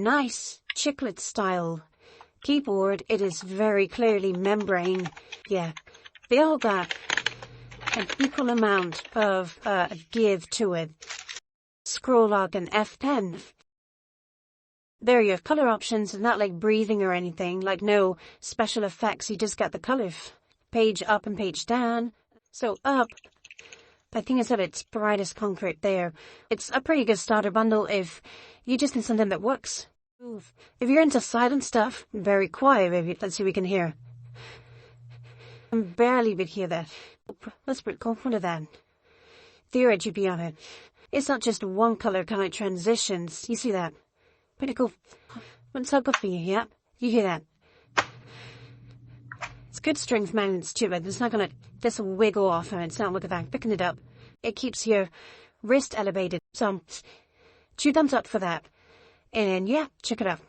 nice chiclet style keyboard. It is very clearly membrane. Yeah, they all got an equal amount of give to it. Scroll lock and F pen. There you have color options, not like breathing or anything, like no special effects, you just got the color. Page up and page down. So up, I think it's at its brightest concrete there. It's a pretty good starter bundle if you just need something that works. If you're into silent stuff, very quiet maybe, let's see if we can hear. I barely would hear that. Let's go for that. The RGB on it. It's not just one color kind of transitions, you see that? Pretty cool. What's so good for you, yeah? You hear that? It's good strength magnets too, but it's not gonna just wiggle off and it's not, look at that, picking it up. It keeps your wrist elevated. So, 2 thumbs up for that. And yeah, check it out.